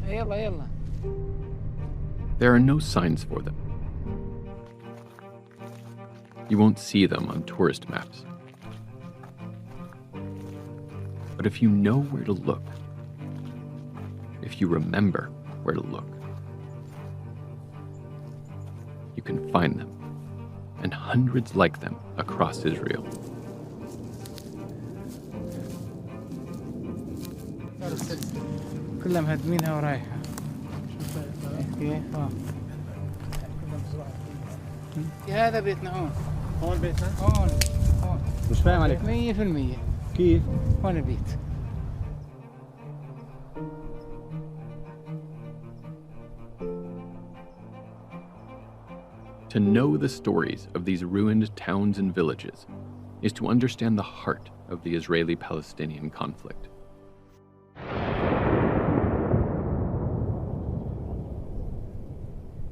يلا يلا. There are no signs for them. You won't see them on tourist maps. But if you know where to look, if you remember where to look, you can find them, and hundreds like them across Israel. كلها مهدمينها ورايحة. هذا بيتنا هون. هون بيتنا؟ هون. مش فاهم عليك. 100%. كيف؟ هون البيت. To know the stories of these ruined towns and villages is to understand the heart of the Israeli-Palestinian conflict.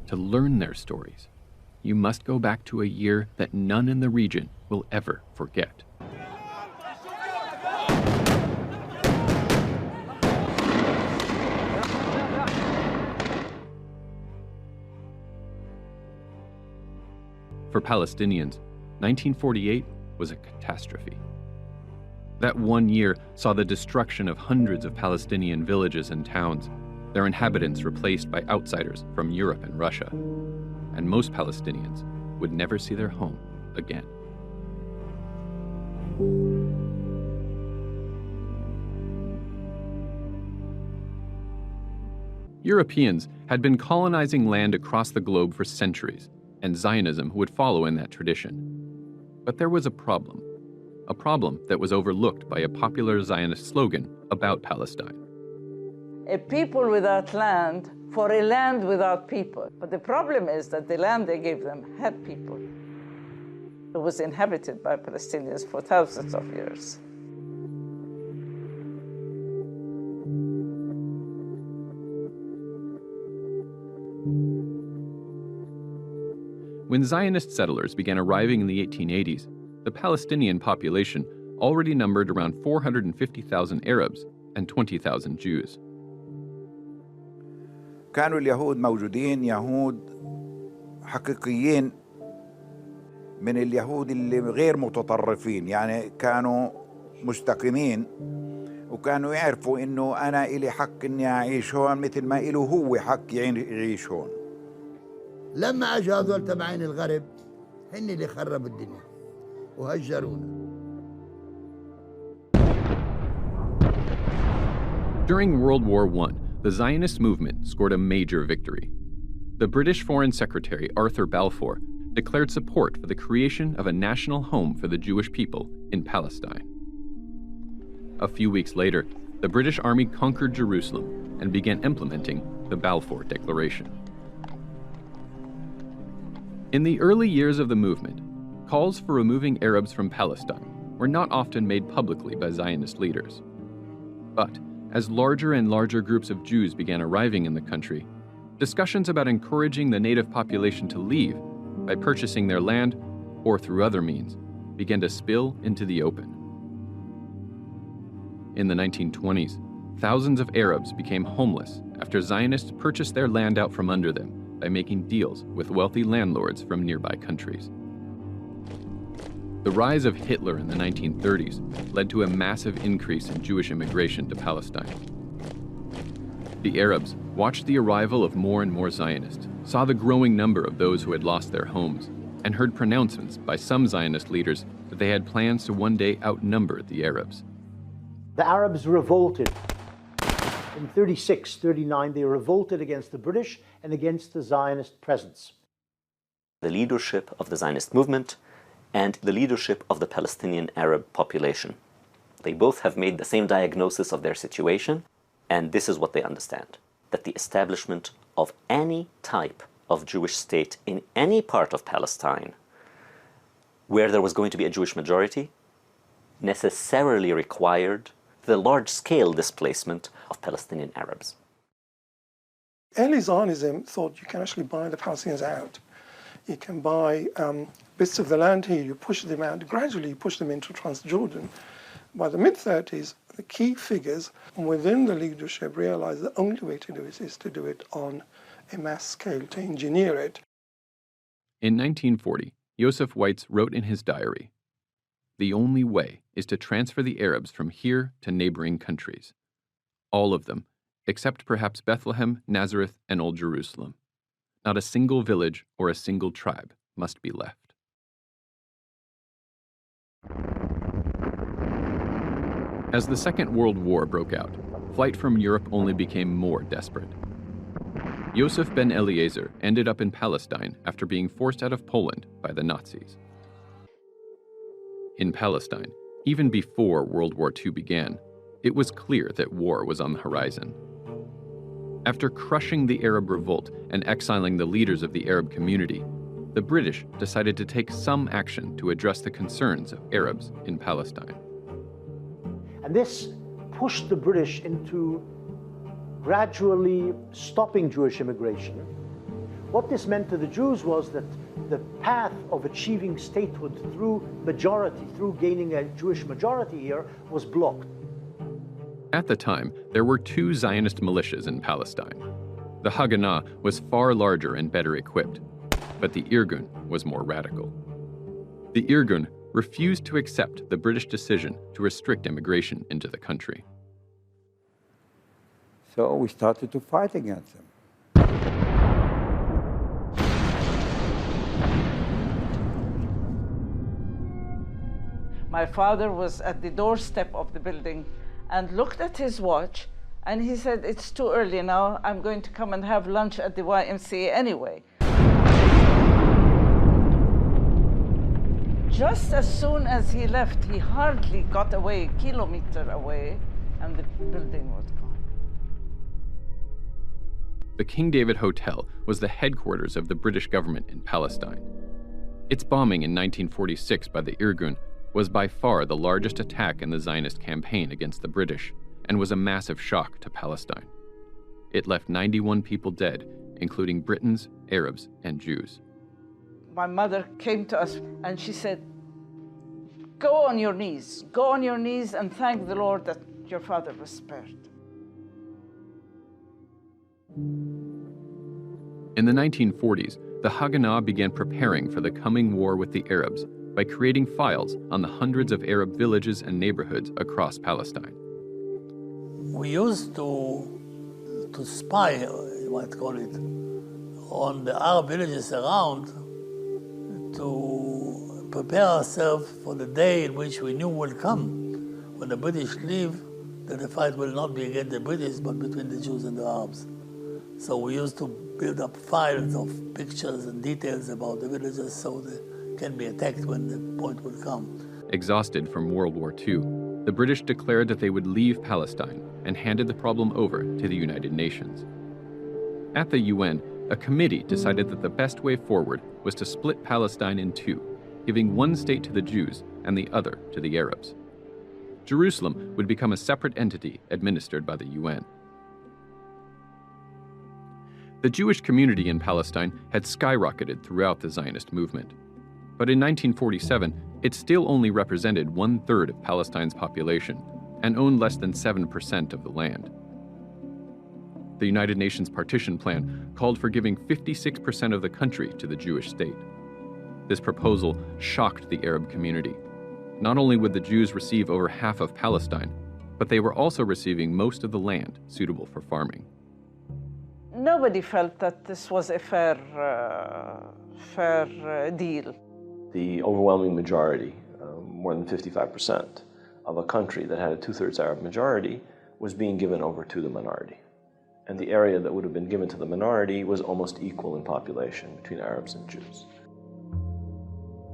To learn their stories, you must go back to a year that none in the region will ever forget. For Palestinians, 1948 was a catastrophe. That one year saw the destruction of hundreds of Palestinian villages and towns, their inhabitants replaced by outsiders from Europe and Russia, and most Palestinians would never see their home again. Europeans had been colonizing land across the globe for centuries, and Zionism would follow in that tradition. But there was a problem that was overlooked by a popular Zionist slogan about Palestine. A people without land for a land without people. But the problem is that the land they gave them had people. It was inhabited by Palestinians for thousands of years. When Zionist settlers began arriving in the 1880s, the Palestinian population already numbered around 450,000 Arabs and 20,000 Jews. كانوا اليهود موجودين يهود حقيقيين من اليهود اللي غير متطرفين، يعني كانوا مستقيمين وكانوا يعرفوا إنه أنا إلي حق إني أعيش هون مثل ما إله هو حق يعيش هون. لما اجوا هذول تبعين الغرب هن اللي خربوا الدنيا وهجرونا. During World War I, the Zionist movement scored a major victory. The British Foreign Secretary Arthur Balfour declared support for the creation of a national home for the Jewish people in Palestine. A few weeks later, the British Army conquered Jerusalem and began implementing the Balfour Declaration. In the early years of the movement, calls for removing Arabs from Palestine were not often made publicly by Zionist leaders. But as larger and larger groups of Jews began arriving in the country, discussions about encouraging the native population to leave by purchasing their land or through other means began to spill into the open. In the 1920s, thousands of Arabs became homeless after Zionists purchased their land out from under them by making deals with wealthy landlords from nearby countries. The rise of Hitler in the 1930s led to a massive increase in Jewish immigration to Palestine. The Arabs watched the arrival of more and more Zionists, saw the growing number of those who had lost their homes, and heard pronouncements by some Zionist leaders that they had plans to one day outnumber the Arabs. The Arabs revolted. In 36, 39, they revolted against the British and against the Zionist presence. The leadership of the Zionist movement and the leadership of the Palestinian Arab population. They both have made the same diagnosis of their situation, and this is what they understand, that the establishment of any type of Jewish state in any part of Palestine where there was going to be a Jewish majority necessarily required the large-scale displacement of Palestinian Arabs. Early Zionism thought you can actually buy the Palestinians out. You can buy bits of the land here, you push them out, gradually you push them into Transjordan. By the mid-30s, The key figures within the leadership realized the only way to do it is to do it on a mass scale, to engineer it. In 1940, Yosef Weitz wrote in his diary, "The only way is to transfer the Arabs from here to neighboring countries. All of them, except perhaps Bethlehem, Nazareth, and Old Jerusalem. Not a single village or a single tribe must be left." As the Second World War broke out, flight from Europe only became more desperate. Yosef ben Eliezer ended up in Palestine after being forced out of Poland by the Nazis. In Palestine, even before World War II began, it was clear that war was on the horizon. After crushing the Arab revolt and exiling the leaders of the Arab community, the British decided to take some action to address the concerns of Arabs in Palestine. And this pushed the British into gradually stopping Jewish immigration. What this meant to the Jews was that the path of achieving statehood through majority, through gaining a Jewish majority here, was blocked. At the time, there were two Zionist militias in Palestine. The Haganah was far larger and better equipped, but the Irgun was more radical. The Irgun refused to accept the British decision to restrict immigration into the country. So we started to fight against them. My father was at the doorstep of the building and looked at his watch, and he said, "It's too early now. I'm going to come and have lunch at the YMCA anyway." Just as soon as he left, he hardly got away, a kilometer away, and the building was gone. The King David Hotel was the headquarters of the British government in Palestine. Its bombing in 1946 by the Irgun was by far the largest attack in the Zionist campaign against the British and was a massive shock to Palestine. It left 91 people dead, including Britons, Arabs, and Jews. My mother came to us and she said, "Go on your knees. Go on your knees and thank the Lord that your father was spared." In the 1940s, the Haganah began preparing for the coming war with the Arabs by creating files on the hundreds of Arab villages and neighborhoods across Palestine. We used to spy, what call it, on the Arab villages around to prepare ourselves for the day in which we knew will come, when the British leave, that the fight will not be against the British, but between the Jews and the Arabs. So we used to build up files of pictures and details about the villages so they can be attacked when the point will come. Exhausted from World War II, the British declared that they would leave Palestine and handed the problem over to the United Nations. At the UN, a committee decided that the best way forward was to split Palestine in two, giving one state to the Jews and the other to the Arabs. Jerusalem would become a separate entity administered by the UN. The Jewish community in Palestine had skyrocketed throughout the Zionist movement. But in 1947, it still only represented 1/3 of Palestine's population and owned less than 7% of the land. The United Nations Partition Plan called for giving 56% of the country to the Jewish state. This proposal shocked the Arab community. Not only would the Jews receive over half of Palestine, but they were also receiving most of the land suitable for farming. Nobody felt that this was a fair deal. The overwhelming majority, more than 55% of a country that had a 2/3 Arab majority, was being given over to the minority. And the area that would have been given to the minority was almost equal in population between Arabs and Jews.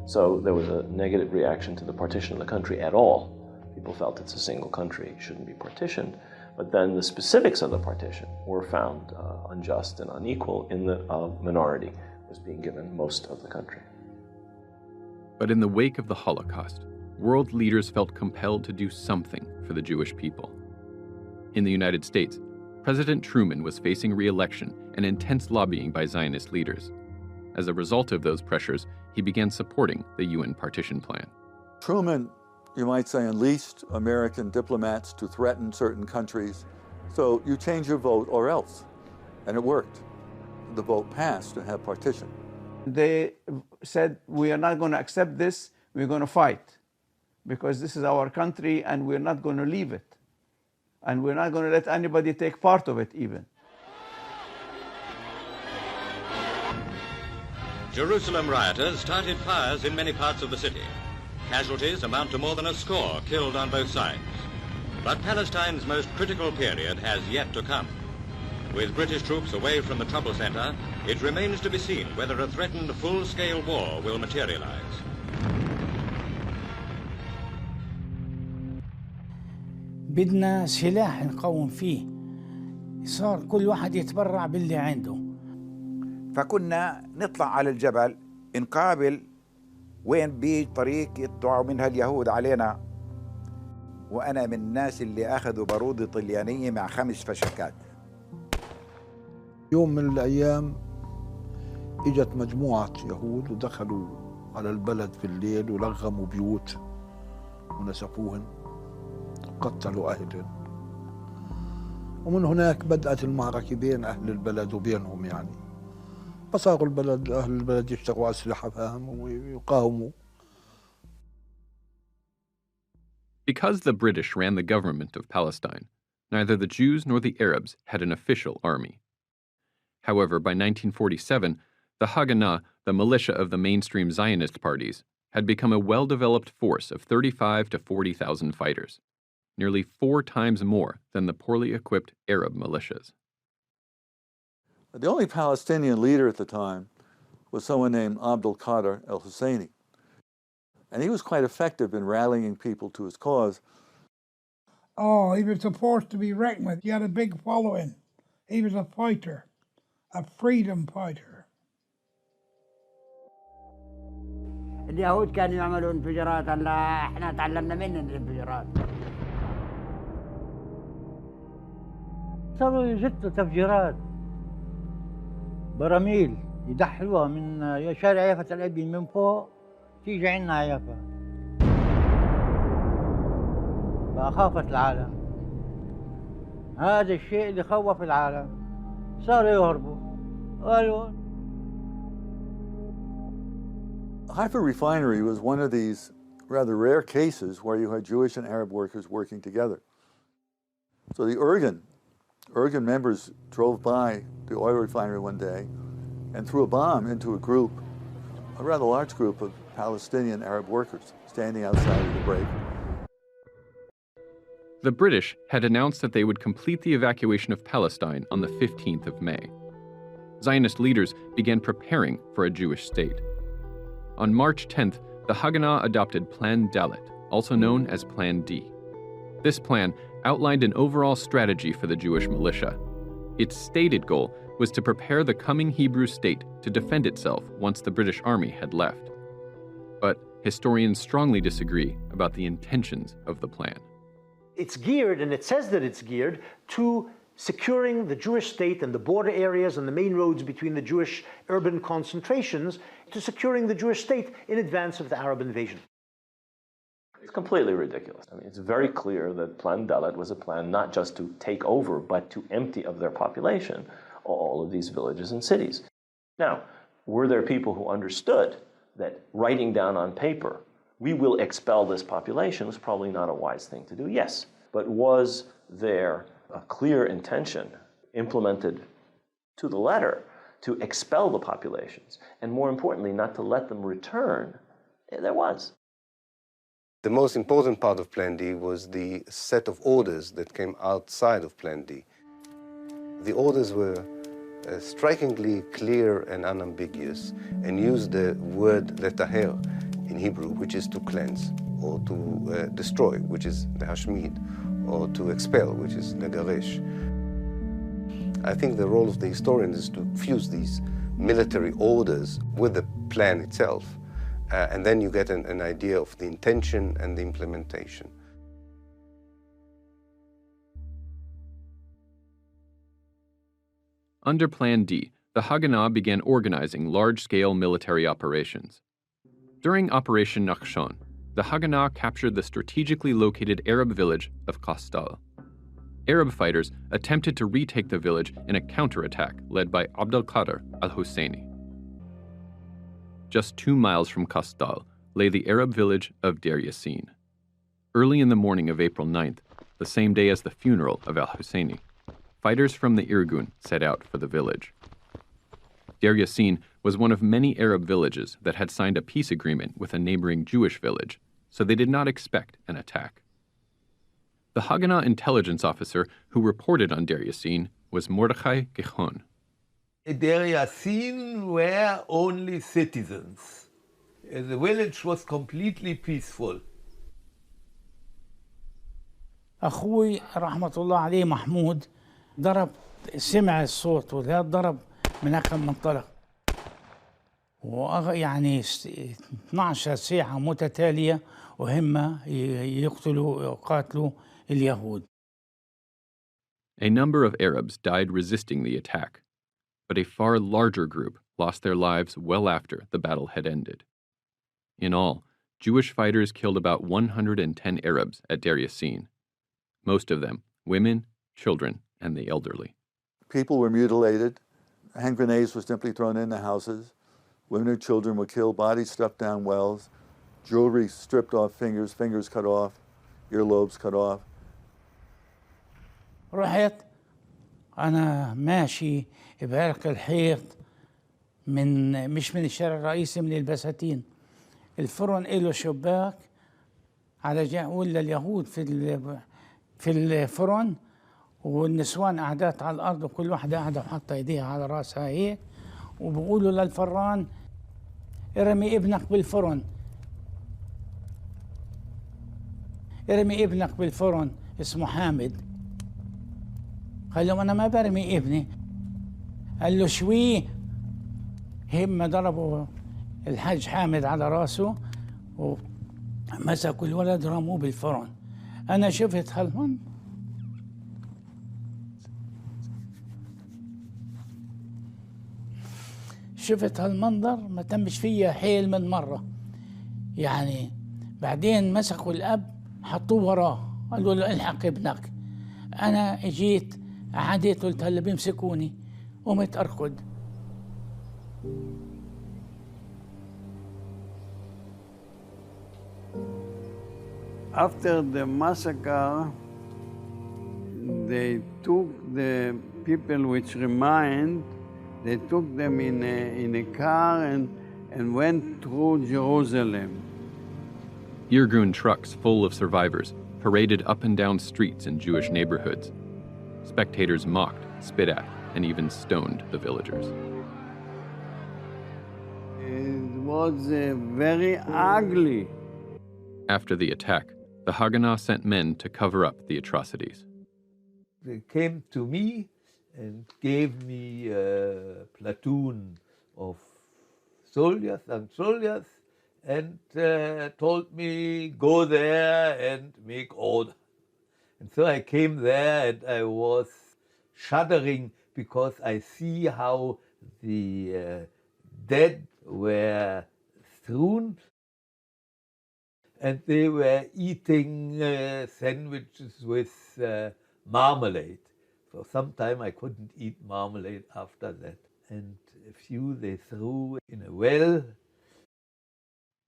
So there was a negative reaction to the partition of the country at all. People felt it's a single country, it shouldn't be partitioned. But then the specifics of the partition were found unjust and unequal in the minority was being given most of the country. But in the wake of the Holocaust, world leaders felt compelled to do something for the Jewish people. In the United States, President Truman was facing re-election and intense lobbying by Zionist leaders. As a result of those pressures, he began supporting the UN partition plan. Truman you might say, unleashed American diplomats to threaten certain countries. So you change your vote or else. And it worked. The vote passed to have partition. They said, we are not going to accept this, we're going to fight. Because this is our country and we're not going to leave it. And we're not going to let anybody take part of it even. Jerusalem rioters started fires in many parts of the city. Casualties amount to more than a score killed on both sides. But Palestine's most critical period has yet to come. With British troops away from the trouble center, it remains to be seen whether a threatened full-scale war will materialize. بدنا سلاح نقوم فيه. صار كل واحد يتبرع باللي عنده. فكنا نطلع على الجبل نقابل وين بيجي طريق يطلعوا منها اليهود علينا. وأنا من الناس اللي أخذوا بارودة طليانية مع 5 فشكات. يوم من الأيام إجت مجموعة يهود ودخلوا على البلد في الليل ولغموا بيوت ونسفوهن وقتلوا أهلهن. ومن هناك بدأت المعركة بين أهل البلد وبينهم يعني. فصاروا أهل البلد يشتروا أسلحة فاهم ويقاوموا. Because the British ran the government of Palestine, neither the Jews nor the Arabs had an official army. However, by 1947, the Haganah, the militia of the mainstream Zionist parties, had become a well-developed force of 35 to 40,000 fighters, nearly 4 times more than the poorly equipped Arab militias. The only Palestinian leader at the time was someone named Abdul Qadir al-Husseini. And he was quite effective in rallying people to his cause. Oh, he was a force to be reckoned with. He had a big following. He was a fighter, a freedom fighter. اليهود كانوا يعملون انفجارات هلا احنا تعلمنا منهم الانفجارات. صاروا يجتوا تفجيرات براميل يدحلوها من شارع يافا الأبين من فوق تيجي عنا يافا. فأخافت العالم. هذا الشيء اللي خوف العالم. صاروا يهربوا. قالوا Haifa refinery was one of these rather rare cases where you had Jewish and Arab workers working together. So the Irgun members drove by the oil refinery one day and threw a bomb into a group, a rather large group of Palestinian Arab workers standing outside of the break. The British had announced that they would complete the evacuation of Palestine on the 15th of May. Zionist leaders began preparing for a Jewish state. On March 10th, the Haganah adopted Plan Dalet, also known as Plan D. This plan outlined an overall strategy for the Jewish militia. Its stated goal was to prepare the coming Hebrew state to defend itself once the British Army had left. But historians strongly disagree about the intentions of the plan. It's geared, and it says that it's geared, to securing the Jewish state and the border areas and the main roads between the Jewish urban concentrations, to securing the Jewish state in advance of the Arab invasion. It's completely ridiculous. I mean, it's very clear that Plan Dalet was a plan not just to take over, but to empty of their population all of these villages and cities. Now, were there people who understood that writing down on paper, we will expel this population, was probably not a wise thing to do? Yes. But was there a clear intention implemented to the letter to expel the populations, and more importantly, not to let them return? There was. The most important part of Plan D was the set of orders that came outside of Plan D. The orders were strikingly clear and unambiguous, and used the word letaher in Hebrew, which is to cleanse, or to destroy, which is lehashmid, or to expel, which is legaresh. I think the role of the historian is to fuse these military orders with the plan itself, and then you get an idea of the intention and the implementation. Under Plan D, the Haganah began organizing large-scale military operations. During Operation Nachshon, the Haganah captured the strategically located Arab village of Qastal. Arab fighters attempted to retake the village in a counterattack led by Abd al-Qadir al-Husseini. Just 2 miles from Qastal lay the Arab village of Deir Yassin. Early in the morning of April 9th, the same day as the funeral of al-Husseini, fighters from the Irgun set out for the village. Deir Yassin was one of many Arab villages that had signed a peace agreement with a neighboring Jewish village, so they did not expect an attack. The Haganah intelligence officer who reported on Deir Yassin was Mordechai Gichon. Deir Yassin were only citizens. The village was completely peaceful. أخوي رحمة الله عليه محمود ضرب سمع الصوت وذا ضرب من هاك المنطلق ويعني 12 ساعة متتالية وهم يقتلوا ويقاتلوا اليهود. A number of Arabs died resisting the attack, but a far larger group lost their lives well after the battle had ended. In all, Jewish fighters killed about 110 Arabs at Deir Yassin, most of them women, children, and the elderly. People were mutilated. Hand grenades were simply thrown in the houses. Women and children were killed, bodies stuffed down wells, jewelry stripped off fingers, fingers cut off, earlobes cut off. رحت أنا ماشي بعرق الحيط مش من الشارع الرئيسي، من البساتين. الفرن له شباك على ولا اليهود في الفرن، والنسوان قعدات على الأرض وكل واحدة قاعدة وحاطة إيديها على راسها هيك، وبقولوا للفران ارمي ابنك بالفرن، ارمي ابنك بالفرن. اسمه حامد. قال لهم أنا ما برمي ابني. قال له شوي. هم ضربوا الحاج حامد على راسه ومسكوا الولد رموه بالفرن. أنا شفت هالمنظر، شفت هالمنظر ما تمش فيها حيل من مرة. يعني بعدين مسكوا الأب حطوه وراه، قالوا له الحق ابنك. أنا اجيت قعدت قلت هلا بيمسكوني، قمت أركض. After the massacre, they took the people which remained, they took them in a car and went through Jerusalem. Irgun trucks full of survivors paraded up and down streets in Jewish neighborhoods. Spectators mocked, spit at, and even stoned the villagers. It was very ugly. After the attack, the Haganah sent men to cover up the atrocities. They came to me and gave me a platoon of soldiers and told me go there and make order. And so I came there and I was shuddering because I see how the dead were strewn and they were eating sandwiches with marmalade. For some time I couldn't eat marmalade after that. And a few they threw in a well.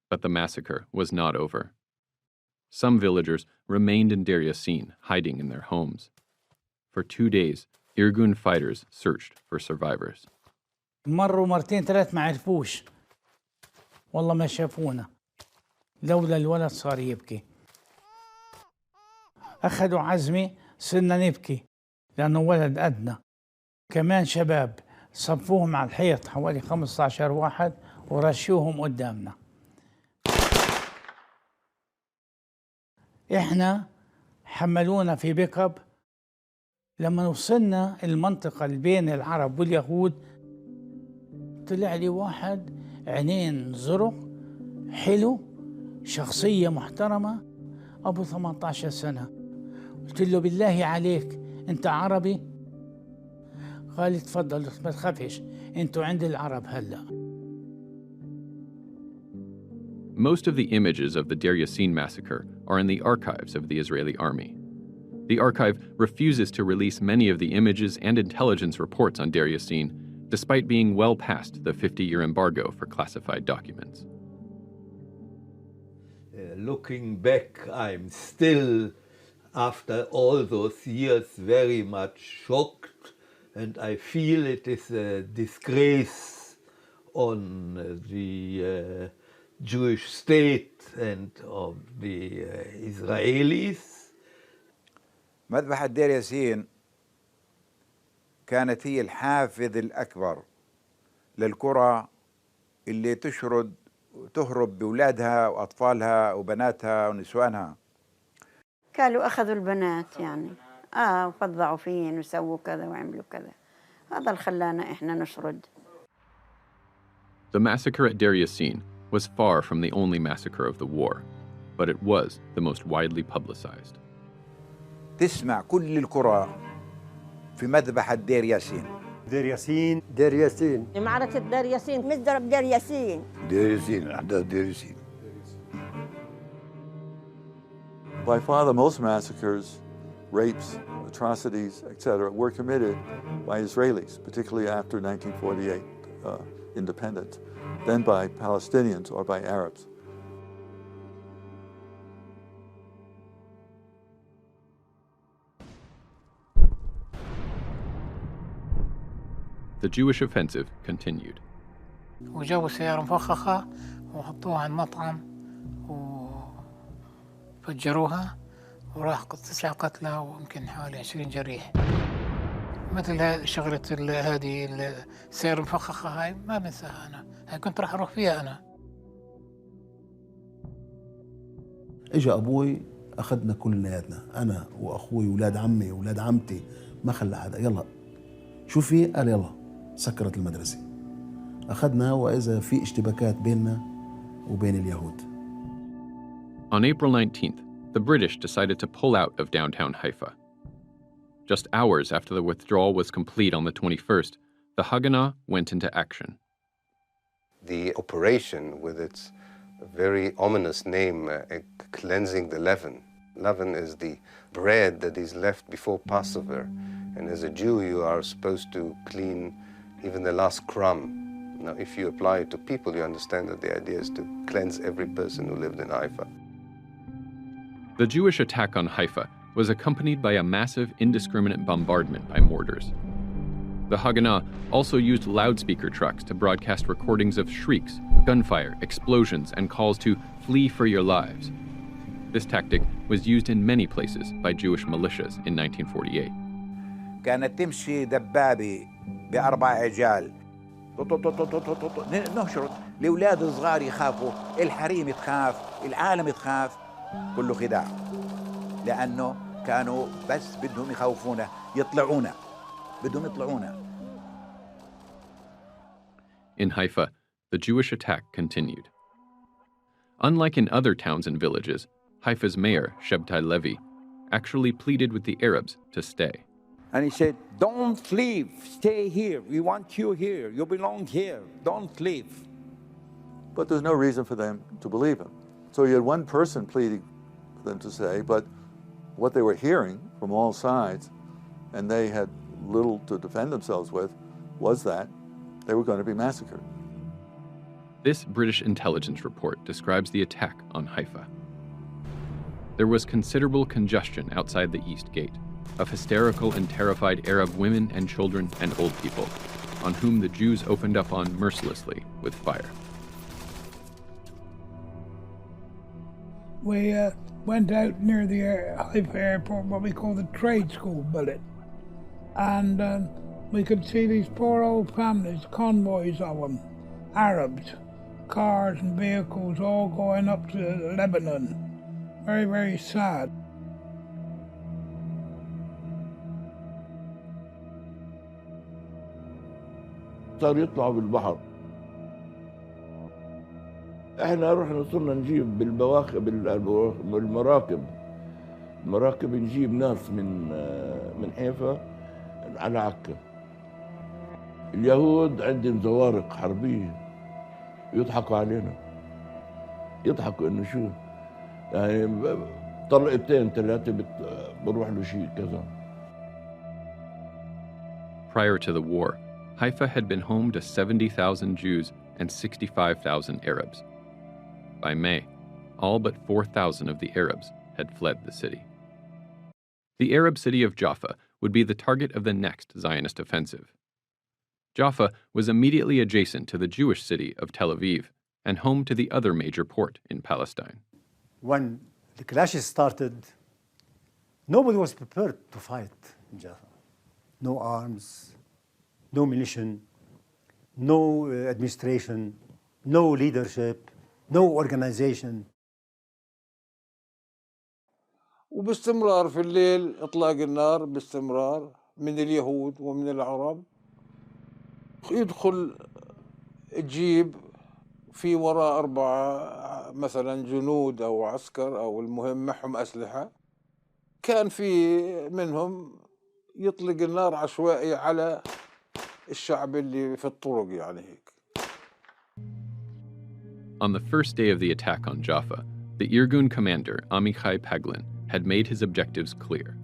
But the massacre was not over. Some villagers remained in Deir Yassin, hiding in their homes. For 2 days, Irgun fighters searched for survivors. مروا مرتين ثلاث ما عرفوش، والله ما شافونا، لولا الولد صار يبكي. أخذوا عزمي صرنا نبكي لأنه ولد أدنى. كمان شباب صفوهم على الحيط حوالي 15 واحد ورشوهم قدامنا. إحنا حملونا في بيكب. لما وصلنا المنطقة اللي بين العرب واليهود طلع لي واحد عينين زرق حلو، شخصية محترمة، أبو 18 سنة. قلت له بالله عليك أنت عربي؟ قال لي تفضل ما تخافش، أنتوا عند العرب هلأ. Most of the images of the Deir Yassin massacre are in the archives of the Israeli army. The archive refuses to release many of the images and intelligence reports on Deir Yassin, despite being well past the 50-year embargo for classified documents. Looking back, I'm still, after all those years, very much shocked, and I feel it is a disgrace on the Jewish state and of the Israelis. مذبحة دير ياسين كانت هي الحافز الأكبر للقرى اللي تهرب بأولادها وأطفالها وبناتها ونسوانها. قالوا أخذوا البنات يعني وفضعوا فين وسووا كذا وعملوا كذا. هذا اللي خلانا إحنا نشرد. The massacre at Deir Yassin was far from the only massacre of the war, but it was the most widely publicized. تسمع كل القرى في مذبحة دير ياسين. دير ياسين دير ياسين معركة دير ياسين مزرعة دير ياسين دير ياسين أحداث دير ياسين. By far the most massacres, rapes, atrocities, etc., were committed by Israelis, particularly after 1948 independence, then by Palestinians or by Arabs. The Jewish offensive continued. وجابوا سيارة مفخخة وحطوها على المطعم وفجروها وراح 9 قتلى ويمكن حوالي 20 جريح. مثل شغلة هذه السيارة المفخخة هاي ما بنساها أنا، هاي كنت راح أروح فيها أنا. إجا أبوي أخذنا كلياتنا، أنا وأخوي وولاد عمي وولاد عمتي، ما خلى حدا، يلا شو في؟ قال يلا سكرت المدرسة. أخذنا وإذا في اشتباكات بيننا وبين اليهود. On April 19th, the British decided to pull out of downtown Haifa. Just hours after the withdrawal was complete on the 21st, the Haganah went into action. The operation, with its very ominous name, cleansing the leaven. Leaven is the bread that is left before Passover. And as a Jew, you are supposed to clean even the last crumb. Now, if you apply it to people, you understand that the idea is to cleanse every person who lived in Haifa. The Jewish attack on Haifa was accompanied by a massive, indiscriminate bombardment by mortars. The Haganah also used loudspeaker trucks to broadcast recordings of shrieks, gunfire, explosions, and calls to flee for your lives. This tactic was used in many places by Jewish militias in 1948. كانت تمشي دبابة ب4 عجال نشرد الأولاد الصغار يخافوا، الحريم تخاف، العالم تخاف، كله خداع، لأنه كانوا بس بدهم يخوفونا، يطلعونا، بدهم يطلعونا. In Haifa, the Jewish attack continued. Unlike in other towns and villages, Haifa's mayor, Shabtai Levi, actually pleaded with the Arabs to stay. And he said, don't leave, stay here, we want you here, you belong here, don't leave. But there's no reason for them to believe him. So you had one person pleading for them to say, but what they were hearing from all sides, and they had little to defend themselves with, was that they were going to be massacred. This British intelligence report describes the attack on Haifa. There was considerable congestion outside the East Gate of hysterical and terrified Arab women and children and old people, on whom the Jews opened up on mercilessly with fire. We went out near the Haifa airport, what we call the trade school building, and we could see these poor old families, convoys of them, Arabs, cars and vehicles all going up to Lebanon. Very, very sad. صار يطلعوا بالبحر. احنا رحنا صرنا نجيب بالمراكب نجيب ناس من حيفا على عكا. اليهود عندهم زوارق حربية يضحكوا علينا. يضحكوا انه شو يعني طلقتين ثلاثه بروح له شيء كذا. Prior to the war, Haifa had been home to 70,000 Jews and 65,000 Arabs. By May, all but 4,000 of the Arabs had fled the city. The Arab city of Jaffa would be the target of the next Zionist offensive. Jaffa was immediately adjacent to the Jewish city of Tel Aviv and home to the other major port in Palestine. When the clashes started, nobody was prepared to fight in Jaffa. No arms, no munition, no administration, no leadership, no organization. وباستمرار في الليل إطلاق النار باستمرار من اليهود ومن العرب. يدخل الجيب في وراء 4 مثلا جنود أو عسكر أو المهم معهم أسلحة. كان في منهم يطلق النار عشوائي على الشعب اللي في الطرق يعني هيك. On the first day of the attack on Jaffa, the Irgun commander Amichai Paglin had made his objectives clear: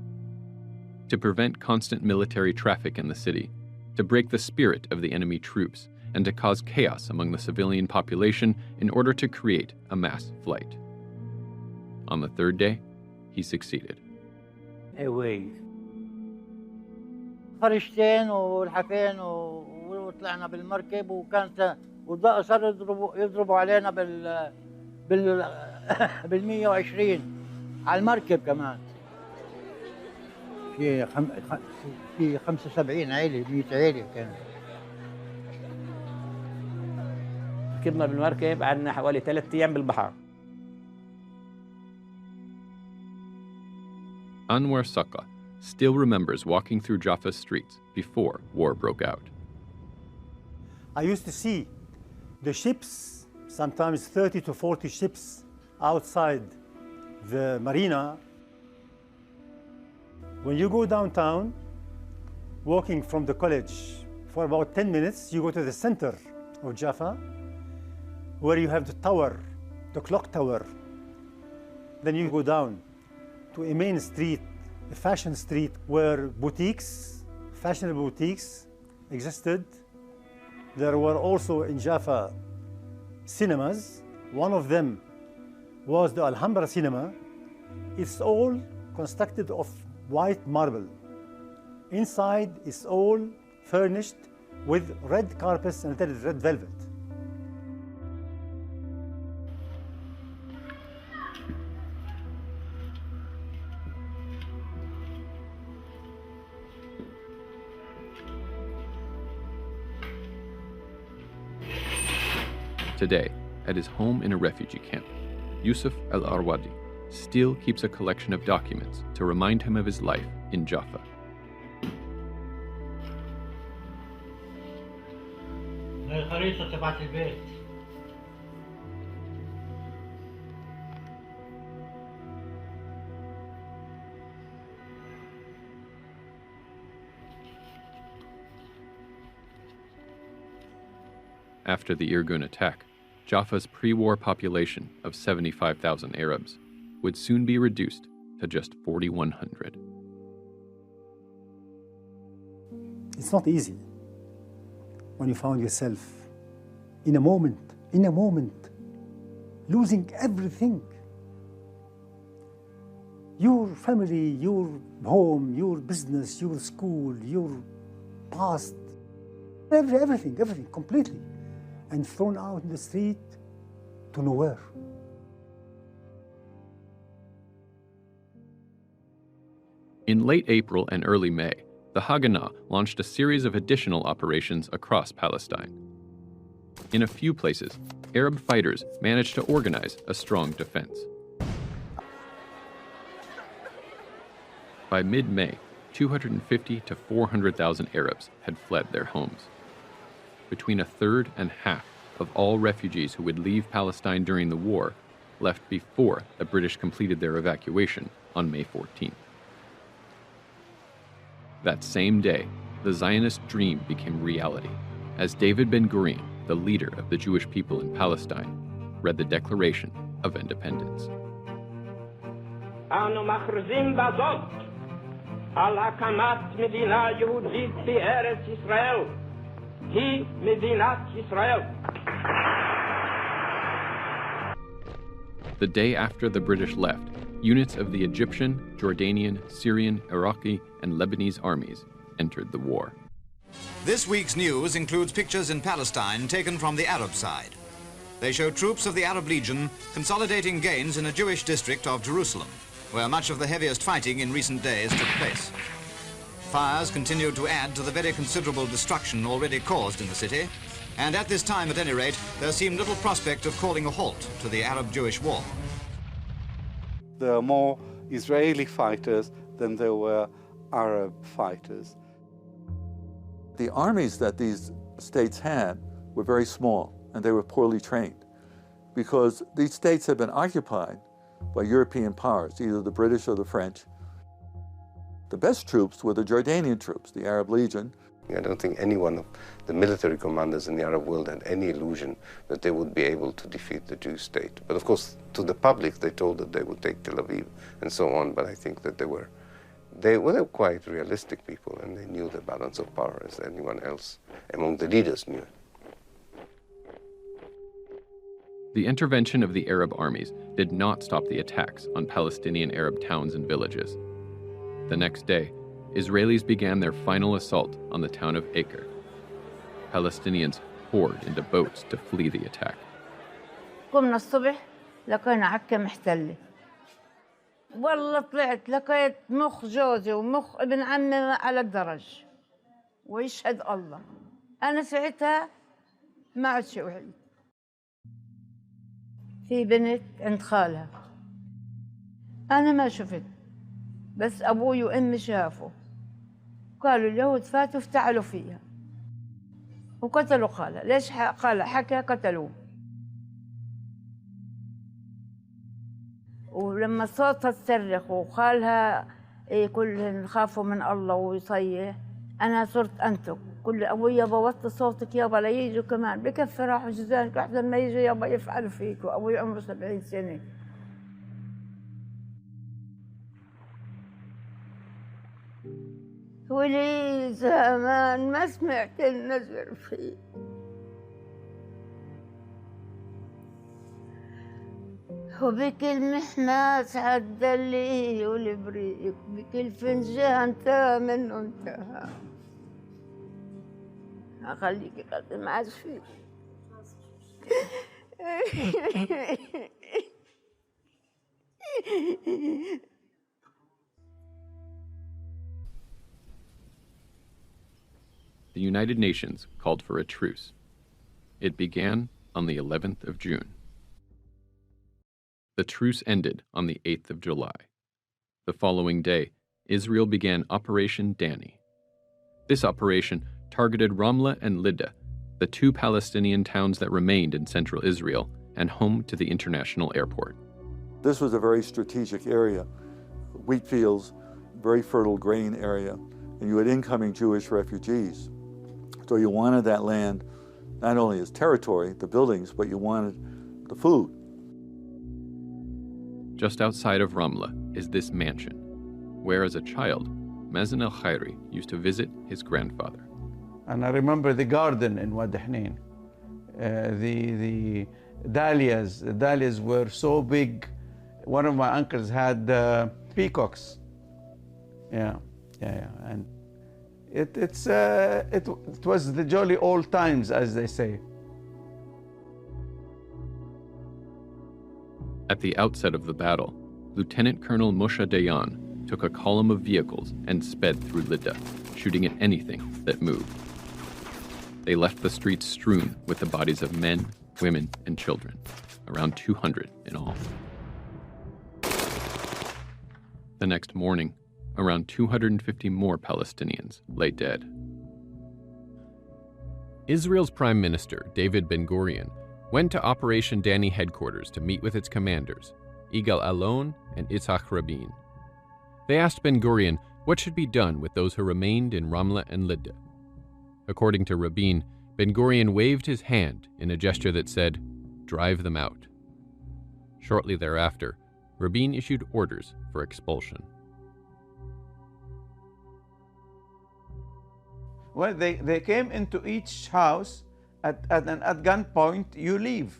to prevent constant military traffic in the city, to break the spirit of the enemy troops, and to cause chaos among the civilian population in order to create a mass flight. On the third day, he succeeded. فرشتين والحفين وطلعنا بالمركب وكانت صار يضربوا علينا بال 120 على المركب كمان. في 75 عيلة 100 عيلة كانت. ركبنا بالمركب قعدنا حوالي 3 أيام بالبحر. Anwar Saka still remembers walking through Jaffa's streets before war broke out. I used to see the ships, sometimes 30 to 40 ships outside the marina. When you go downtown, walking from the college for about 10 minutes, you go to the center of Jaffa, where you have the tower, the clock tower. Then you go down to a main street, a fashion street, where boutiques, fashionable boutiques existed. There were also in Jaffa cinemas. One of them was the Alhambra cinema. It's all constructed of white marble. Inside is all furnished with red carpets and red velvet. Today, at his home in a refugee camp, Yusuf al-Arwadi still keeps a collection of documents to remind him of his life in Jaffa. After the Irgun attack, Jaffa's pre-war population of 75,000 Arabs would soon be reduced to just 4,100. It's not easy when you found yourself in a moment, losing everything. Your family, your home, your business, your school, your past, everything, completely. And thrown out in the street to nowhere. In late April and early May, the Haganah launched a series of additional operations across Palestine. In a few places, Arab fighters managed to organize a strong defense. By mid-May, 250 to 400,000 Arabs had fled their homes. Between a third and half of all refugees who would leave Palestine during the war left before the British completed their evacuation on May 14th. That same day, the Zionist dream became reality as David Ben-Gurion, the leader of the Jewish people in Palestine, read the Declaration of independence. אנו מכריזים בזאת על הקמת מדינה יהודית בארץ ישראל. היא מדינת ישראל. The day after the British left, units of the Egyptian, Jordanian, Syrian, Iraqi, and Lebanese armies entered the war. This week's news includes pictures in Palestine taken from the Arab side. They show troops of the Arab Legion consolidating gains in a Jewish district of Jerusalem, where much of the heaviest fighting in recent days took place. Fires continued to add to the very considerable destruction already caused in the city, and at this time, at any rate, there seemed little prospect of calling a halt to the Arab-Jewish war. There are more Israeli fighters than there were Arab fighters. The armies that these states had were very small, and they were poorly trained, because these states had been occupied by European powers, either the British or the French. The best troops were the Jordanian troops, the Arab Legion. I don't think any one of the military commanders in the Arab world had any illusion that they would be able to defeat the Jewish state. But of course, to the public, they told that they would take Tel Aviv and so on, but I think that they were quite realistic people, and they knew the balance of power as anyone else among the leaders knew it. The intervention of the Arab armies did not stop the attacks on Palestinian Arab towns and villages. The next day, Israelis began their final assault on the town of Acre. Palestinians poured into boats to flee the attack. قمنا الصبح لقينا عكا محتلة. والله طلعت لقيت مخ جوزي ومخ ابن عمي على الدرج. ويشهد الله. أنا ساعتها ما عدت شيء وحيد. في بنت عند خالها. أنا ما شفت. بس أبوي وأمي شافوا. قالوا اليهود فاتوا افتعلوا فيها. وقتلوا خالها. ليش خالها حكى قتلوه. ولما صوتها تصرخ وخالها كلهم خافوا من الله ويصيح، أنا صرت أنتق. كل أبوي يابا وطي صوتك يابا لا يجوا كمان، بكفي راحوا جزانك أحسن ما يجوا يابا يفعلوا فيك، وأبوي عمره 70 سنة. ولي زمان ما سمعت النزر فيه. وبكل محماس عدى اللي والبريق، بكل فنجان تا منه انتهى. أخليك قدم ما عادش فيه. The United Nations called for a truce. It began on the 11th of June. The truce ended on the 8th of July. The following day, Israel began Operation Danny. This operation targeted Ramla and Lydda, the two Palestinian towns that remained in central Israel and home to the international airport. This was a very strategic area, wheat fields, very fertile grain area, and you had incoming Jewish refugees. So you wanted that land not only as territory, the buildings, but you wanted the food. Just outside of Ramla is this mansion, where as a child, Mazen el-Khairi used to visit his grandfather. And I remember the garden in Wadi Hnain. The dahlias were so big. One of my uncles had peacocks. And it was the jolly old times, as they say. At the outset of the battle, Lieutenant Colonel Moshe Dayan took a column of vehicles and sped through Lydda, shooting at anything that moved. They left the streets strewn with the bodies of men, women, and children, around 200 in all. The next morning, around 250 more Palestinians lay dead. Israel's Prime Minister, David Ben-Gurion, went to Operation Danny headquarters to meet with its commanders, Yigal Allon and Itzhak Rabin. They asked Ben-Gurion what should be done with those who remained in Ramla and Lydda. According to Rabin, Ben-Gurion waved his hand in a gesture that said, "Drive them out." Shortly thereafter, Rabin issued orders for expulsion. Well, they came into each house at gunpoint, you leave.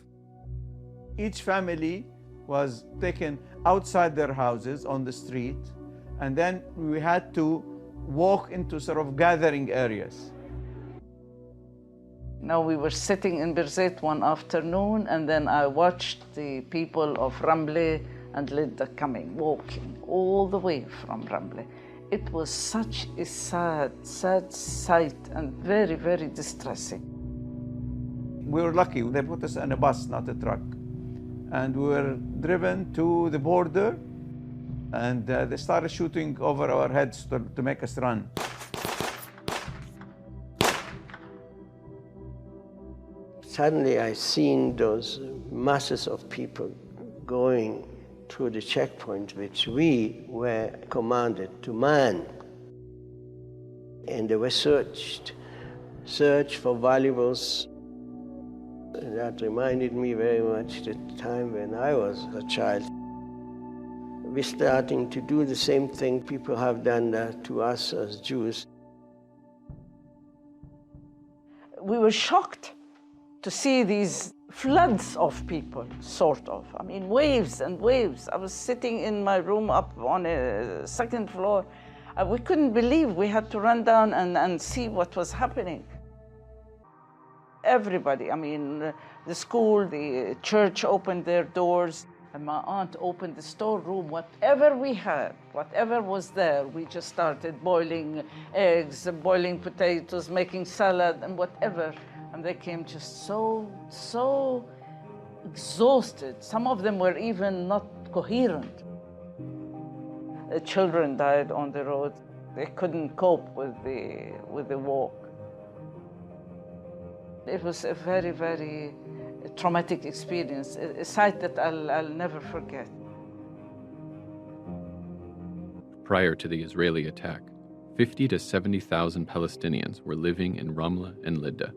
Each family was taken outside their houses on the street, and then we had to walk into sort of gathering areas. Now we were sitting in Birzeit one afternoon, and then I watched the people of Ramle and Lidda coming, walking all the way from Ramle. It was such a sad sight and very, very distressing. We were lucky. They put us in a bus, not a truck. And we were driven to the border, and they started shooting over our heads to make us run. Suddenly I seen those masses of people going through the checkpoint which we were commanded to man. And they were searched for valuables. And that reminded me very much the time when I was a child. We're starting to do the same thing people have done to us as Jews. We were shocked to see these floods of people, sort of. I mean, waves and waves. I was sitting in my room up on a second floor. We couldn't believe we had to run down and see what was happening. Everybody, I mean, the school, the church opened their doors, and my aunt opened the storeroom. Whatever we had, whatever was there, we just started boiling eggs, boiling potatoes, making salad, and whatever. And they came just so exhausted. Some of them were even not coherent. The children died on the road. They couldn't cope with the walk. It was a very, very traumatic experience, a sight that I'll never forget. Prior to the Israeli attack, 50 to 70,000 Palestinians were living in Ramla and Lidda.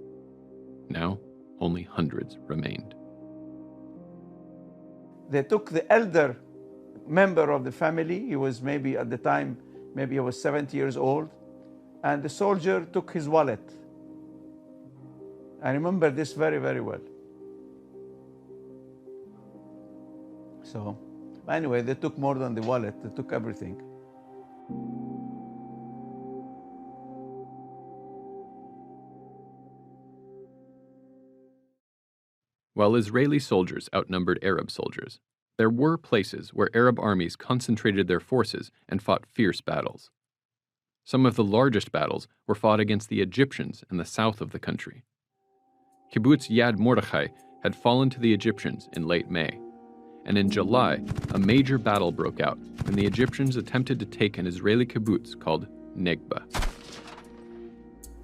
Now, only hundreds remained. They took the elder member of the family. He was maybe at the time, maybe he was 70 years old. And the soldier took his wallet. I remember this very, very well. So, anyway, they took more than the wallet. They took everything. While Israeli soldiers outnumbered Arab soldiers, there were places where Arab armies concentrated their forces and fought fierce battles. Some of the largest battles were fought against the Egyptians in the south of the country. Kibbutz Yad Mordechai had fallen to the Egyptians in late May, and in July, a major battle broke out when the Egyptians attempted to take an Israeli kibbutz called Negba.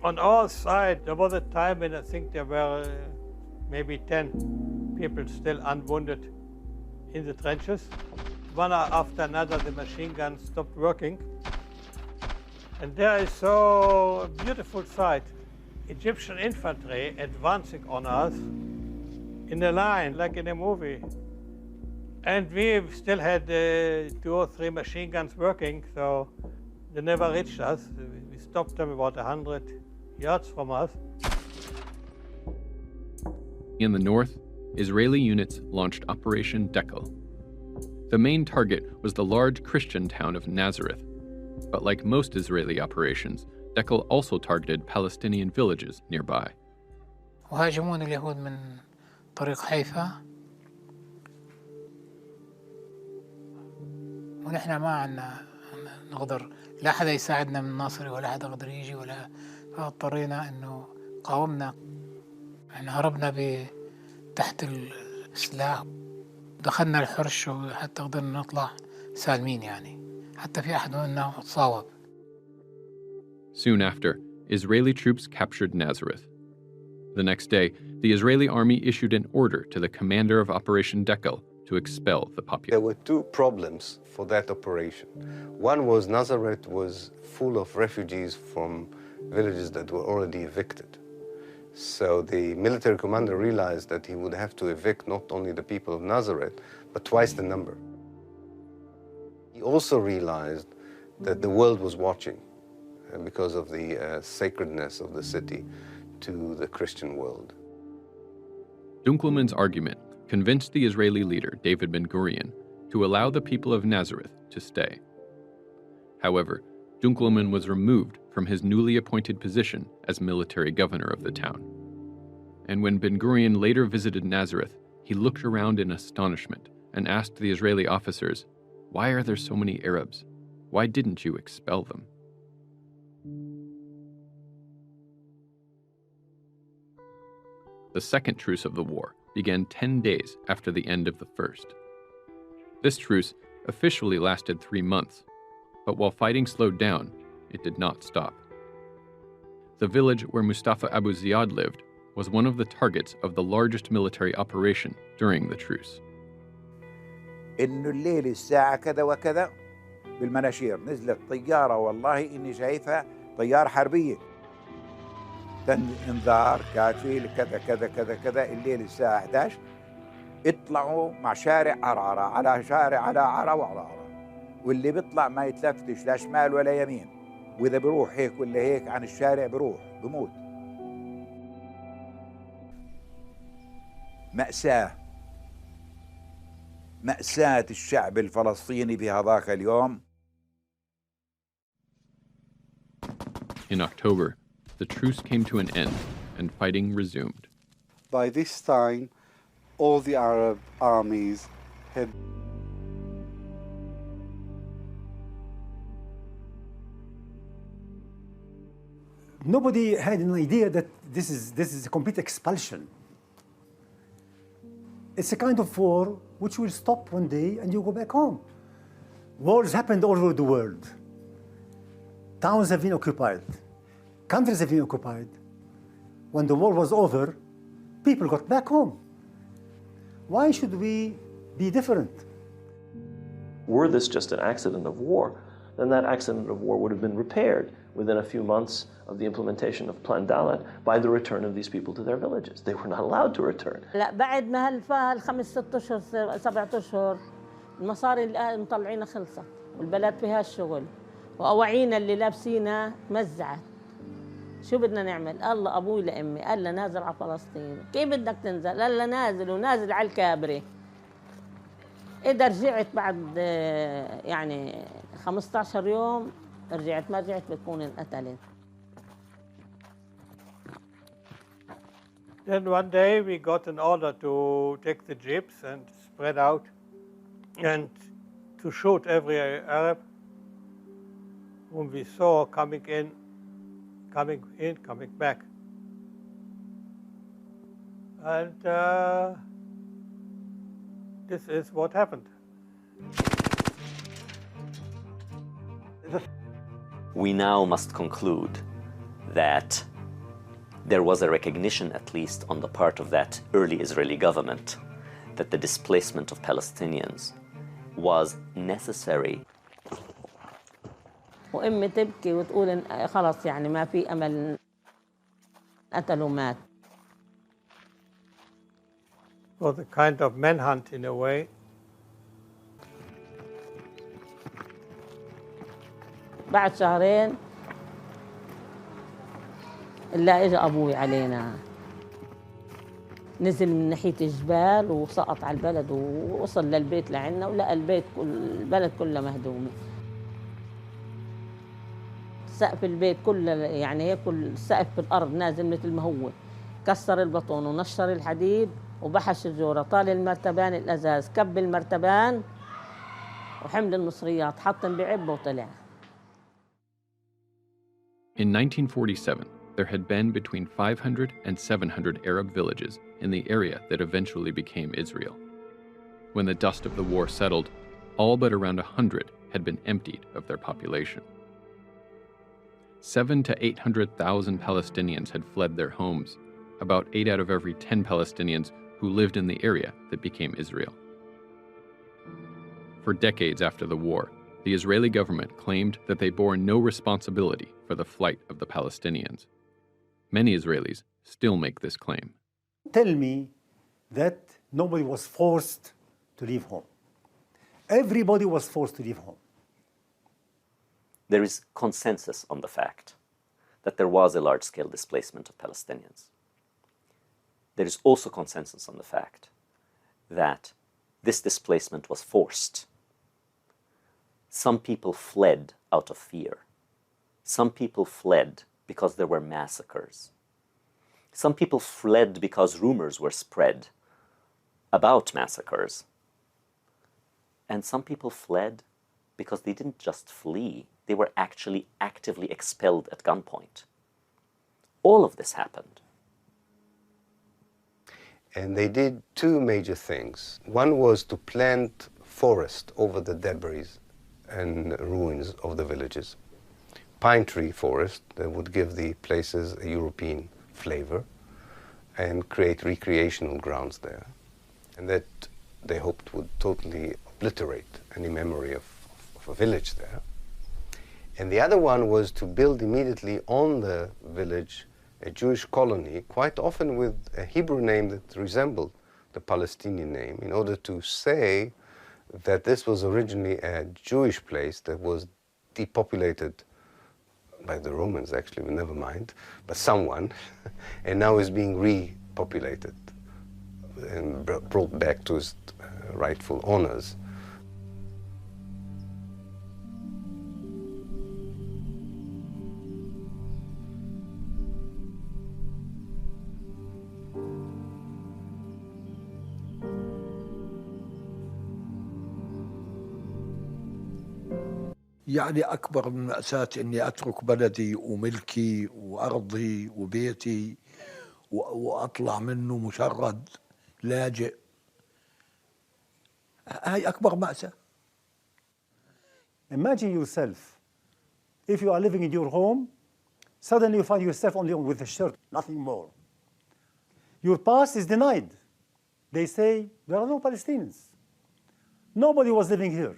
On our side, there was a time when I think there were maybe 10 people still unwounded in the trenches. One after another, the machine guns stopped working. And there is so beautiful sight. Egyptian infantry advancing on us in a line, like in a movie. And we still had 2 or 3 machine guns working, so they never reached us. We stopped them about 100 yards from us. In the north, Israeli units launched Operation Dekel. The main target was the large Christian town of Nazareth, but like most Israeli operations, Dekel also targeted Palestinian villages nearby. وهاجمون اليهود من طريق حيفا ونحن ما عنا نقدر لا حدا يساعدنا من الناصري ولا حدا قدر يجي ولا فاضطرينا انه قاومنا. احنا هربنا تحت السلاح دخلنا الحرش وحتى قدرنا نطلع سالمين يعني حتى في احد منا تصاوب. Soon after, Israeli troops captured Nazareth. The next day, the Israeli army issued an order to the commander of Operation Dekel to expel the population. There were 2 problems for that operation. One was Nazareth was full of refugees from villages that were already evicted. So the military commander realized that he would have to evict not only the people of Nazareth, but twice the number. He also realized that the world was watching because of the sacredness of the city to the Christian world. Dunkelman's argument convinced the Israeli leader, David Ben-Gurion, to allow the people of Nazareth to stay. However, Dunkelman was removed from his newly appointed position as military governor of the town. And when Ben-Gurion later visited Nazareth, he looked around in astonishment and asked the Israeli officers, "Why are there so many Arabs? Why didn't you expel them?" The second truce of the war began 10 days after the end of the first. This truce officially lasted 3 months, but while fighting slowed down, it did not stop. The village where Mustafa Abu Ziyad lived was one of the targets of the largest military operation during the truce. إنه الليل الساعة كذا وكذا بالمناشير نزلت طيارة والله إني شايفها طيارة حربية. انذار كافي كذا كذا كذا كذا الليل الساعة 11 اطلعوا مع شارع عرعرة على شارع على عرا وعرعرة واللي بيطلع ما يتلفتش لا شمال ولا يمين وإذا بروح هيك ولا هيك عن الشارع بروح بموت. مأساة الشعب الفلسطيني في هذاك اليوم. In October, the truce came to an end and fighting resumed. By this time, all the Arab armies had Nobody had an idea that this is a complete expulsion. It's a kind of war which will stop one day and you go back home. Wars happened all over the world. Towns have been occupied. Countries have been occupied. When the war was over, people got back home. Why should we be different? Were this just an accident of war, then that accident of war would have been repaired within a few months of the implementation of Plan Dalet by the return of these people to their villages. They were not allowed to return. لا بعد ما هالخمس 6 أشهر 7 أشهر المصاري اللي مطلعينها خلصت والبلد فيها الشغل وأواعينا اللي لابسينها مزعت. شو بدنا نعمل؟ الله أبوي لأمي قال لنا نازل على فلسطين. كيف بدك تنزل؟ قال لنا نازل ونازل على الكابري. إذا رجعت بعد يعني 15 يوم رجعت ما رجعت بتكون انقتلت. Then one day we got an order to take the jeeps and spread out and to shoot every Arab whom we saw coming back. And this is what happened. We now must conclude that there was a recognition, at least on the part of that early Israeli government, that the displacement of Palestinians was necessary. وأمي تبكي وتقول خلاص يعني ما في أمل قتلوا مات. It was a kind of manhunt in a way. بعد شهرين إلا إجا أبوي علينا نزل من ناحية الجبال وسقط على البلد ووصل للبيت لعنا ولقى البلد كله مهدومة. سقف البيت كله يعني هيك السقف في الأرض نازل مثل ما هو. كسر البطون ونشر الحديد وبحش الجورة طال المرتبان الأزاز كب المرتبان وحمل المصريات حطن بعبه وطلع. In 1947, there had been between 500 and 700 Arab villages in the area that eventually became Israel. When the dust of the war settled, all but around 100 had been emptied of their population. 700,000 to 800,000 Palestinians had fled their homes, about 8 out of every 10 Palestinians who lived in the area that became Israel. For decades after the war, the Israeli government claimed that they bore no responsibility for the flight of the Palestinians. Many Israelis still make this claim. Tell me that nobody was forced to leave home. Everybody was forced to leave home. There is consensus on the fact that there was a large-scale displacement of Palestinians. There is also consensus on the fact that this displacement was forced. Some people fled out of fear. Some people fled because there were massacres. Some people fled because rumors were spread about massacres. And some people fled because they didn't just flee, they were actually actively expelled at gunpoint. All of this happened. And they did two major things. One was to plant forest over the debris and ruins of the villages. Pine tree forest that would give the places a European flavor and create recreational grounds there. And that they hoped would totally obliterate any memory of a village there. And the other one was to build immediately on the village a Jewish colony, quite often with a Hebrew name that resembled the Palestinian name, in order to say that this was originally a Jewish place that was depopulated by the Romans, actually, but never mind, but someone, and now is being repopulated and brought back to its rightful owners. يعني أكبر من مأساة إني أترك بلدي وملكي وأرضي وبيتي وأطلع منه مشرد لاجئ. هاي أكبر مأساة. Imagine yourself, if you are living in your home, suddenly you find yourself only with a shirt, nothing more. Your past is denied. They say, there are no Palestinians. Nobody was living here.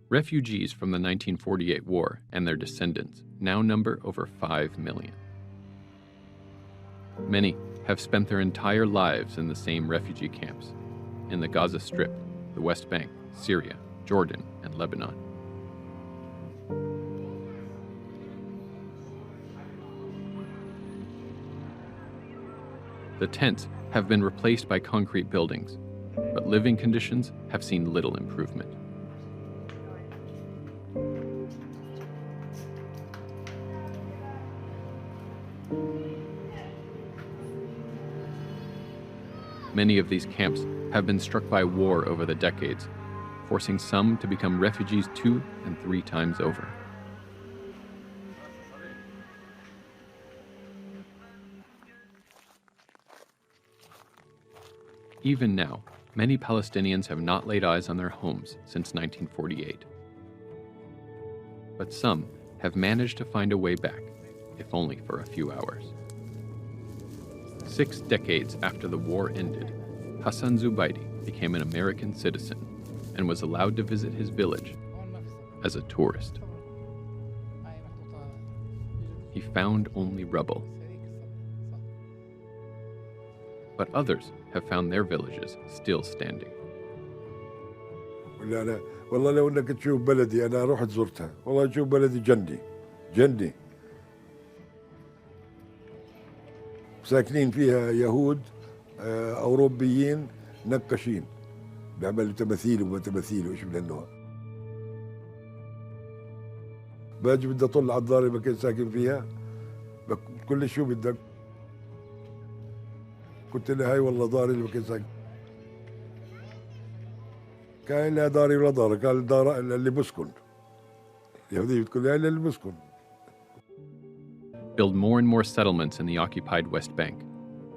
Refugees from the 1948 war and their descendants now number over 5 million. Many have spent their entire lives in the same refugee camps, in the Gaza Strip, the West Bank, Syria, Jordan, and Lebanon. The tents have been replaced by concrete buildings, but living conditions have seen little improvement. Many of these camps have been struck by war over the decades, forcing some to become refugees 2 and 3 times over. Even now, many Palestinians have not laid eyes on their homes since 1948. But some have managed to find a way back, if only for a few hours. 6 decades after the war ended, Hassan Zubaidi became an American citizen and was allowed to visit his village as a tourist. He found only rubble. But others have found their villages still standing. والله لو انك تشوف بلدي انا رحت زرتها والله تشوف بلدي جنة ساكنين فيها يهود اوروبيين نقاشين بيعملوا تماثيل وشيء من النوع. باجي بدي اطل على الدار اللي كنت ساكن فيها كل شو بدك قلت لها هاي والله داري اللي كنت ساكن كان لا داري ولا دار قال الدار اللي بسكن اليهودية بتقول لها اللي بسكن. Build more and more settlements in the occupied West Bank,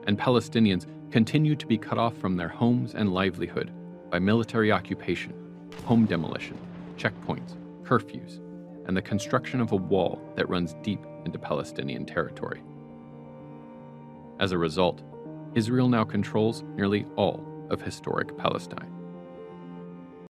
and Palestinians continue to be cut off from their homes and livelihood by military occupation, home demolition, checkpoints, curfews, and the construction of a wall that runs deep into Palestinian territory. As a result, Israel now controls nearly all of historic Palestine.